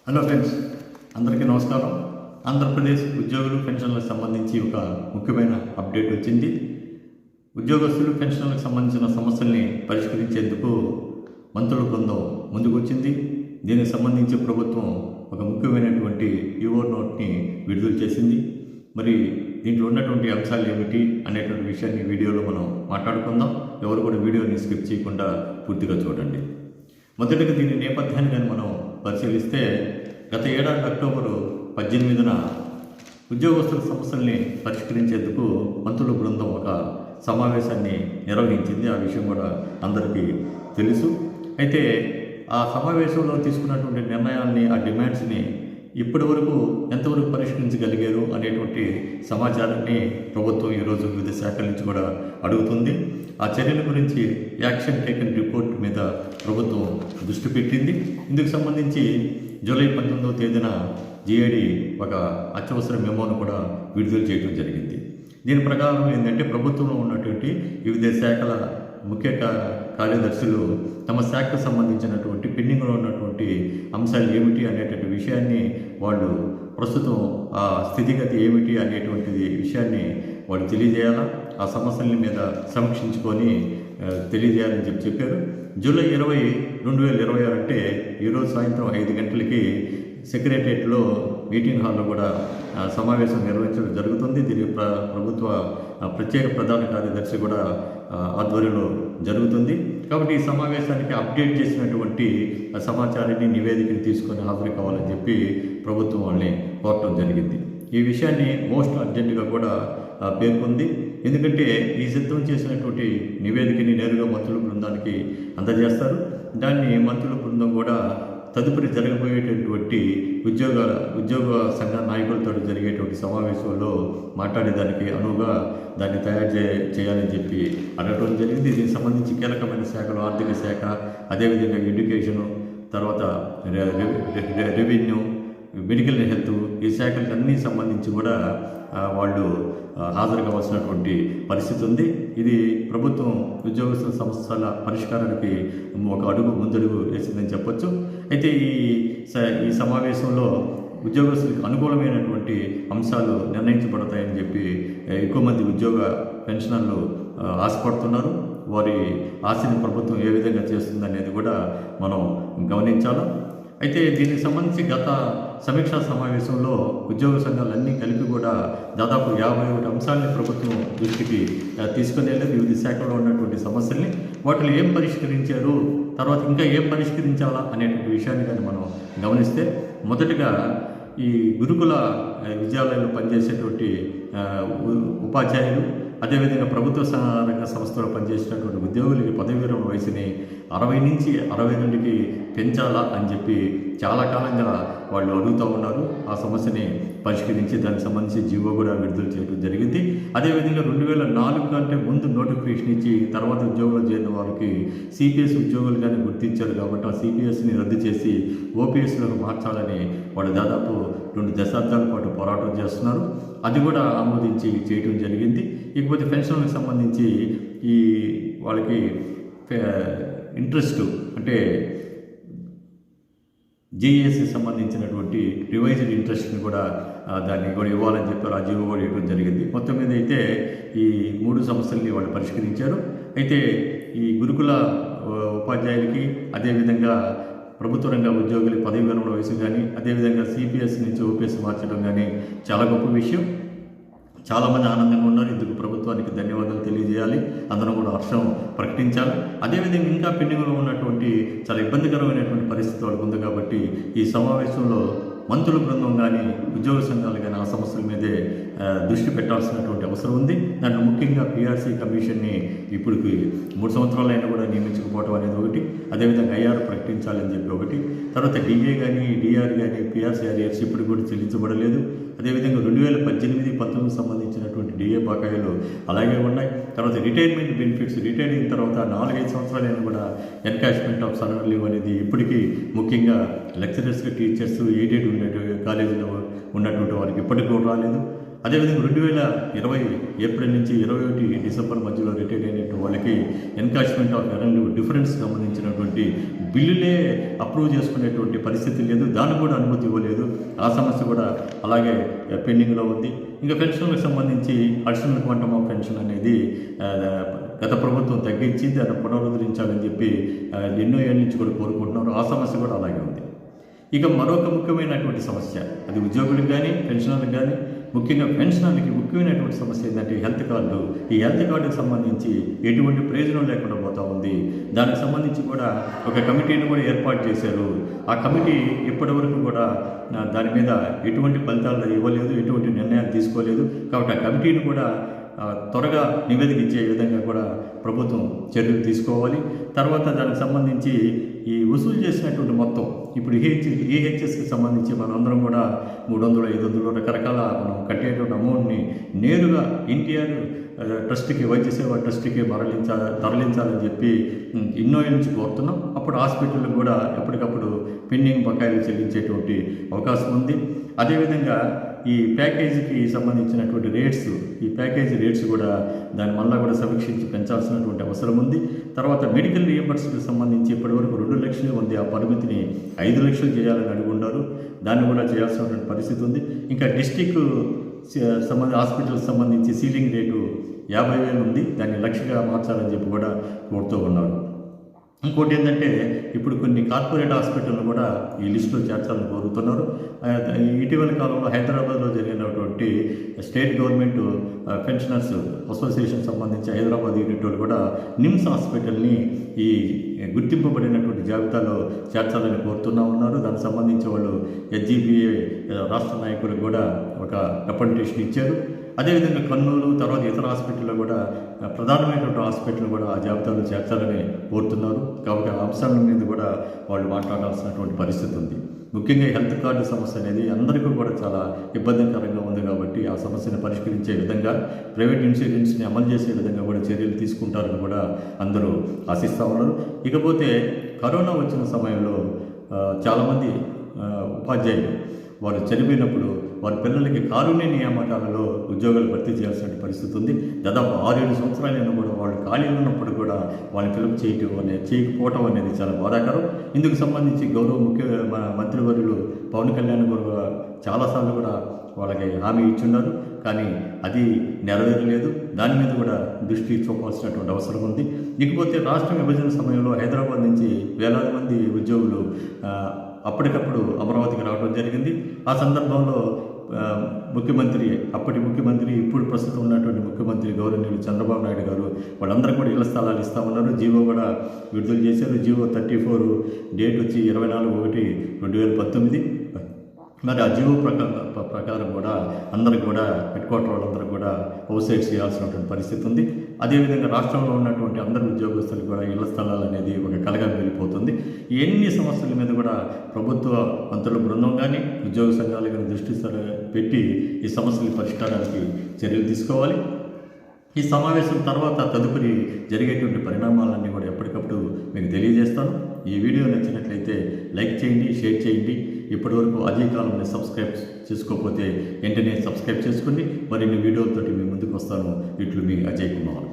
Hello friends, అందరికీ నమస్కారం. ఆంధ్రప్రదేశ్ ఉద్యోగులు పెన్షన్లకు సంబంధించి ఒక ముఖ్యమైన అప్డేట్ వచ్చింది. ఉద్యోగస్తులు పెన్షన్లకు సంబంధించిన సమస్యల్ని పరిష్కరించేందుకు మంత్రుల బృందం ముందుకు వచ్చింది. దీనికి సంబంధించి ప్రభుత్వం ఒక ముఖ్యమైనటువంటి ఈఓ నోట్ని విడుదల చేసింది. మరి దీంట్లో ఉన్నటువంటి అంశాలు ఏమిటి అనేటువంటి విషయాన్ని వీడియోలో మనం మాట్లాడుకుందాం. ఎవరు కూడా వీడియోని స్కిప్ చేయకుండా పూర్తిగా చూడండి. మొదటిగా దీని నేపథ్యాన్ని కానీ మనం పరిశీలిస్తే, గత ఏడాది అక్టోబరు 18న ఉద్యోగస్తుల సమస్యల్ని పరిష్కరించేందుకు మంత్రుల బృందం ఒక సమావేశాన్ని నిర్వహించింది. ఆ విషయం కూడా అందరికీ తెలుసు. అయితే ఆ సమావేశంలో తీసుకున్నటువంటి నిర్ణయాల్ని, ఆ డిమాండ్స్ని ఇప్పటి వరకు ఎంతవరకు పరిష్కరించగలిగారు అనేటువంటి సమాచారాన్ని ప్రభుత్వం ఈరోజు వివిధ శాఖల నుంచి కూడా అడుగుతుంది. ఆ చర్యల గురించి యాక్షన్ టేకన్ రిపోర్ట్ మీద ప్రభుత్వం దృష్టి పెట్టింది. ఇందుకు సంబంధించి జూలై 19వ తేదీన జిఐడి ఒక అత్యవసర మెమోను కూడా విడుదల చేయడం జరిగింది. దీని ప్రకారం ఏంటంటే, ప్రభుత్వంలో ఉన్నటువంటి వివిధ శాఖల ముఖ్య కార్యదర్శులు తమ శాఖకు సంబంధించినటువంటి పెండింగ్లో ఉన్నటువంటి అంశాలు ఏమిటి అనేటువంటి విషయాన్ని వాళ్ళు ప్రస్తుతం ఆ స్థితిగతి ఏమిటి అనేటువంటిది విషయాన్ని వాళ్ళు తెలియజేయాలా, ఆ సమస్యల మీద సమీక్షించుకొని తెలియజేయాలని చెప్పారు. జూలై 20, 2026 అంటే ఈరోజు సాయంత్రం 5 గంటలకి సెక్రటరియట్లో మీటింగ్ హాల్లో కూడా సమావేశం నిర్వహించడం జరుగుతుంది. దీనికి ప్రభుత్వ ప్రత్యేక ప్రధాన కార్యదర్శి కూడా ఆధ్వర్యంలో జరుగుతుంది. కాబట్టి ఈ సమావేశానికి అప్డేట్ చేసినటువంటి సమాచారాన్ని, నివేదికని తీసుకొని హాజరు కావాలని చెప్పి ప్రభుత్వం వాళ్ళని కోరటం జరిగింది. ఈ విషయాన్ని మోస్ట్ అర్జెంటుగా కూడా పేర్కొంది. ఎందుకంటే ఈ సిద్ధం చేసినటువంటి నివేదికని నేరుగా మంత్రుల బృందానికి అందజేస్తారు. దాన్ని మంత్రుల బృందం కూడా తదుపరి జరగబోయేటటువంటి ఉద్యోగ సంఘ నాయకులతో జరిగేటువంటి సమావేశంలో మాట్లాడేదానికి అనువుగా దాన్ని తయారు చేయాలని చెప్పి అడగడం జరిగింది. దీనికి సంబంధించి కీలకమైన శాఖలు ఆర్థిక శాఖ, అదేవిధంగా ఎడ్యుకేషను, తర్వాత రెవెన్యూ, మెడికల్ హెల్త్, ఈ శాఖలన్నీ సంబంధించి కూడా వాళ్ళు హాజరు కావాల్సినటువంటి పరిస్థితి ఉంది. ఇది ప్రభుత్వం ఉద్యోగస్తుల సమస్యల పరిష్కారానికి ఒక అడుగు ముందడుగు వేసిందని చెప్పొచ్చు. అయితే ఈ సమావేశంలో ఉద్యోగస్తులకు అనుకూలమైనటువంటి అంశాలు నిర్ణయించబడతాయని చెప్పి ఎక్కువ మంది ఉద్యోగ పెన్షనర్లు ఆశపడుతున్నారు. వారి ఆశని ప్రభుత్వం ఏ విధంగా చేస్తుందనేది కూడా మనం గమనించాలి. అయితే దీనికి సంబంధించి గత సమీక్షా సమావేశంలో ఉద్యోగ సంఘాలన్నీ కలిపి కూడా దాదాపు 51 అంశాలని ప్రభుత్వం దృష్టికి తీసుకుని వెళ్ళి వివిధ శాఖల్లో ఉన్నటువంటి సమస్యల్ని, వాటిని ఏం పరిష్కరించారు, తర్వాత ఇంకా ఏం పరిష్కరించాలా అనేటువంటి విషయాన్ని కానీ మనం గమనిస్తే, మొదటిగా ఈ గురుకుల విద్యాలయాల్లో పనిచేసేటువంటి ఉపాధ్యాయులు, అదేవిధంగా ప్రభుత్వ రంగ సంస్థలో పనిచేసినటువంటి ఉద్యోగులకి పదవీ విరమణ వయసుని 60 నుంచి 62కి పెంచాలా అని చెప్పి చాలా కాలంగా వాళ్ళు అడుగుతూ ఉన్నారు. ఆ సమస్యని పరిష్కరించి దానికి సంబంధించి జీవో కూడా విడుదల చేయడం జరిగింది. అదేవిధంగా 2004 కంటే ముందు నోటిఫికేషన్ ఇచ్చి తర్వాత ఉద్యోగులు చేరిన వారికి సిపిఎస్ ఉద్యోగులుగానే గుర్తించారు. కాబట్టి ఆ సిపిఎస్ని రద్దు చేసి ఓపీఎస్లోకి మార్చాలని వాళ్ళు దాదాపు 2 దశాబ్దాల పాటు పోరాటం చేస్తున్నారు. అది కూడా ఆమోదించి చేయడం జరిగింది. ఇకపోతే పెన్షన్లకు సంబంధించి ఈ వాళ్ళకి ఇంట్రెస్ట్ అంటే జేఏఎస్కి సంబంధించినటువంటి రివైజ్డ్ ఇంట్రెస్ట్ని కూడా దాన్ని కూడా ఇవ్వాలని చెప్పారు. ఆ జీవో కూడా ఇవ్వడం జరిగింది. మొత్తం మీద అయితే ఈ 3 సమస్యల్ని వాళ్ళు పరిష్కరించారు. అయితే ఈ గురుకుల ఉపాధ్యాయులకి, అదేవిధంగా ప్రభుత్వ రంగ ఉద్యోగులు పదవి విరమణ వయసు కానీ, అదేవిధంగా సిపిఎస్ నుంచి ఓపీఎస్ మార్చడం కానీ చాలా గొప్ప విషయం. చాలామంది ఆనందంగా ఉన్నారు. ఇందుకు ప్రభుత్వానికి ధన్యవాదాలు తెలియజేయాలి. అందరూ కూడా హర్షం ప్రకటించాలి. అదేవిధంగా ఇంకా పెండింగ్లో ఉన్నటువంటి చాలా ఇబ్బందికరమైనటువంటి పరిస్థితి వాళ్ళకు ఉంది. కాబట్టి ఈ సమావేశంలో మంత్రుల బృందం కానీ, ఉద్యోగ సంఘాలు కానీ ఆ సమస్యల మీదే దృష్టి పెట్టాల్సినటువంటి అవసరం ఉంది. దాంట్లో ముఖ్యంగా పిఆర్సీ కమిషన్ని ఇప్పటికి 3 సంవత్సరాలైనా కూడా నియమించకపోవడం అనేది ఒకటి, అదేవిధంగా ఐఆర్ ప్రకటించాలని చెప్పి ఒకటి, తర్వాత డిఏ కానీ, డిఆర్ కానీ, పిఆర్సీ ఆర్ఆర్స్ ఇప్పుడు కూడా చెల్లించబడలేదు. అదేవిధంగా 2018-19 సంబంధించినటువంటి డిఏ బకాయిలు అలాగే ఉన్నాయి. తర్వాత రిటైర్మెంట్ బెనిఫిట్స్, రిటైర్ అయిన తర్వాత 4-5 సంవత్సరాలైనా కూడా ఎన్కాష్మెంట్ ఆఫ్ సరెండర్ లీవ్ అనేది ఇప్పటికీ ముఖ్యంగా లెక్చరర్స్గా, టీచర్స్, ఎయిడెడ్ కాలేజీలో ఉన్నటువంటి వారికి ఇప్పటికి కూడా రాలేదు. అదేవిధంగా 2020 ఏప్రిల్ నుంచి 21 డిసెంబర్ మధ్యలో రిటైర్ అయినటువంటి వాళ్ళకి ఎన్కాష్మెంట్ ఆఫ్ ఎర్న్ డిఫరెన్స్ సంబంధించినటువంటి బిల్లులే అప్రూవ్ చేసుకునేటువంటి పరిస్థితి లేదు, దానికి కూడా అనుమతి ఇవ్వలేదు. ఆ సమస్య కూడా అలాగే పెండింగ్లో ఉంది. ఇంకా పెన్షన్లకు సంబంధించి అడిషనల్ క్వాంటమ్ ఆఫ్ పెన్షన్ అనేది గత ప్రభుత్వం తగ్గించి దాన్ని పునరుద్ధరించాలని చెప్పి ఎన్నో ఏళ్ళ నుంచి కూడా కోరుకుంటున్నారు. ఆ సమస్య కూడా అలాగే ఉంది. ఇక మరొక ముఖ్యమైనటువంటి సమస్య, అది ఉద్యోగులకు కానీ పెన్షనర్లకు కానీ, ముఖ్యంగా పెన్షనర్లకి ముఖ్యమైనటువంటి సమస్య ఏంటంటే హెల్త్ కార్డు. ఈ హెల్త్ కార్డుకి సంబంధించి ఎటువంటి ప్రయోజనం లేకుండా పోతూ ఉంది. దానికి సంబంధించి కూడా ఒక కమిటీని కూడా ఏర్పాటు చేశారు. ఆ కమిటీ ఇప్పటివరకు కూడా దాని మీద ఎటువంటి ఫలితాలు ఇవ్వలేదు, ఎటువంటి నిర్ణయాలు తీసుకోలేదు. కాబట్టి ఆ కమిటీని కూడా త్వరగా నివేదిక ఇచ్చే విధంగా కూడా ప్రభుత్వం చర్యలు తీసుకోవాలి. తర్వాత దానికి సంబంధించి ఈ వసూలు చేసినటువంటి మొత్తం, ఇప్పుడు ఈహెచ్ఎస్కి సంబంధించి మనందరం కూడా 300, 500 రకరకాల మనం కట్టేటువంటి అమౌంట్ని నేరుగా ఎన్టీఆర్ ట్రస్ట్కి, వైద్య సేవా ట్రస్ట్కి తరలించాలని చెప్పి ఎన్నో ఏళ్ళ నుంచి కోరుతున్నాం. అప్పుడు హాస్పిటల్కి కూడా ఎప్పటికప్పుడు పెండింగ్ బకాయిలు చెల్లించేటువంటి అవకాశం ఉంది. అదేవిధంగా ఈ ప్యాకేజీకి సంబంధించినటువంటి రేట్స్, ఈ ప్యాకేజీ రేట్స్ కూడా దాని మళ్ళా కూడా సమీక్షించి పెంచాల్సినటువంటి అవసరం ఉంది. తర్వాత మెడికల్ రీఎంబర్స్మెంట్కి సంబంధించి ఇప్పటివరకు 2 లక్షలు ఉంది. ఆ పరిమితిని 5 లక్షలు చేయాలని అడుగుంటారు. దాన్ని కూడా చేయాల్సినటువంటి పరిస్థితి ఉంది. ఇంకా డిస్టిక్ హాస్పిటల్కి సంబంధించి సీలింగ్ రేటు 50,000 ఉంది. దాన్ని 1,00,000గా మార్చాలని చెప్పి కూడా కోరుతూ ఉన్నారు. ఇంకోటి ఏంటంటే ఇప్పుడు కొన్ని కార్పొరేట్ హాస్పిటల్ను కూడా ఈ లిస్టులో చేర్చాలని కోరుతున్నారు. ఇటీవల కాలంలో హైదరాబాద్లో జరిగినటువంటి స్టేట్ గవర్నమెంట్ పెన్షనర్స్ అసోసియేషన్ సంబంధించి హైదరాబాద్ యూనిట్ వాళ్ళు కూడా నిమ్స్ హాస్పిటల్ని ఈ గుర్తింపబడినటువంటి జాబితాలో చేర్చాలని కోరుతూ ఉన్నారు. దానికి సంబంధించి వాళ్ళు ఎస్జీబీఏ రాష్ట్ర నాయకులకు కూడా ఒక రిప్రజెంటేషన్ ఇచ్చారు. అదేవిధంగా కర్నూలు, తర్వాత ఇతర హాస్పిటల్లో కూడా ప్రధానమైనటువంటి హాస్పిటల్ కూడా ఆ జాబితాలో చేర్చాలని కోరుతున్నారు. కాబట్టి ఆ అంశాల మీద కూడా వాళ్ళు మాట్లాడాల్సినటువంటి పరిస్థితి ఉంది. ముఖ్యంగా హెల్త్ కార్డు సమస్య అనేది అందరికీ కూడా చాలా ఇబ్బందికరంగా ఉంది. కాబట్టి ఆ సమస్యను పరిష్కరించే విధంగా ప్రైవేట్ ఇన్సూరెన్స్ని అమలు చేసే విధంగా కూడా చర్యలు తీసుకుంటారని కూడా అందరూ ఆశిస్తూ ఉన్నారు. ఇకపోతే కరోనా వచ్చిన సమయంలో చాలామంది ఉపాధ్యాయులు వారు చనిపోయినప్పుడు వారి పిల్లలకి కారుణ్య నియామకాలలో ఉద్యోగాలు భర్తీ చేయాల్సిన పరిస్థితి ఉంది. దాదాపు 6-7 సంవత్సరాలైనా కూడా వాళ్ళు ఖాళీలు ఉన్నప్పుడు కూడా వాళ్ళని ఫిలప్ చేయకపోవటం అనేది చాలా బాధాకరం. ఇందుకు సంబంధించి గౌరవ మంత్రివర్యులు పవన్ కళ్యాణ్ గారు చాలాసార్లు కూడా వాళ్ళకి హామీ ఇచ్చున్నారు. కానీ అది నెరవేరలేదు. దాని మీద కూడా దృష్టి చూపాల్సినటువంటి అవసరం ఉంది. ఇకపోతే రాష్ట్ర విభజన సమయంలో హైదరాబాద్ నుంచి వేలాది మంది ఉద్యోగులు అప్పటికప్పుడు అమరావతికి రావడం జరిగింది. ఆ సందర్భంలో అప్పటి ముఖ్యమంత్రి, ఇప్పుడు ప్రస్తుతం ఉన్నటువంటి ముఖ్యమంత్రి గౌరవనీయులు చంద్రబాబు నాయుడు గారు వాళ్ళందరూ కూడా ఇళ్ల స్థలాలు ఇస్తామన్నారు. జీవో కూడా విడుదల చేశారు. జీవో 34 డేట్ వచ్చి 24/1/2019. మరి ఆ జీవో ప్రకారం కూడా అందరికి కూడా హెడ్ క్వార్టర్ వాళ్ళందరూ కూడా హౌస్ సైడ్స్ చేయాల్సినటువంటి పరిస్థితి ఉంది. అదేవిధంగా రాష్ట్రంలో ఉన్నటువంటి అందరు ఉద్యోగస్తులకు కూడా ఇళ్ల స్థలాలు అనేది ఒక కలగా వెళ్ళిపోతుంది. ఎన్ని సమస్యల మీద కూడా ప్రభుత్వ మంత్రుల బృందం కానీ ఉద్యోగ సంఘాలు కానీ దృష్టి పెట్టి ఈ సమస్యల పరిష్కారానికి చర్యలు తీసుకోవాలి. ఈ సమావేశం తర్వాత తదుపరి జరిగేటువంటి పరిణామాలన్నీ కూడా ఎప్పటికప్పుడు మీకు తెలియజేస్తాను. ఈ వీడియో నచ్చినట్లయితే లైక్ చేయండి, షేర్ చేయండి. ఇప్పటివరకు అజయ్ కాలంని సబ్స్క్రైబ్ చేసుకోకపోతే వెంటనే సబ్స్క్రైబ్ చేసుకోండి. మరిన్ని వీడియోలతోటి మీ ముందుకు వస్తాను. ఇట్లు మీ అజయ్ కుమార్.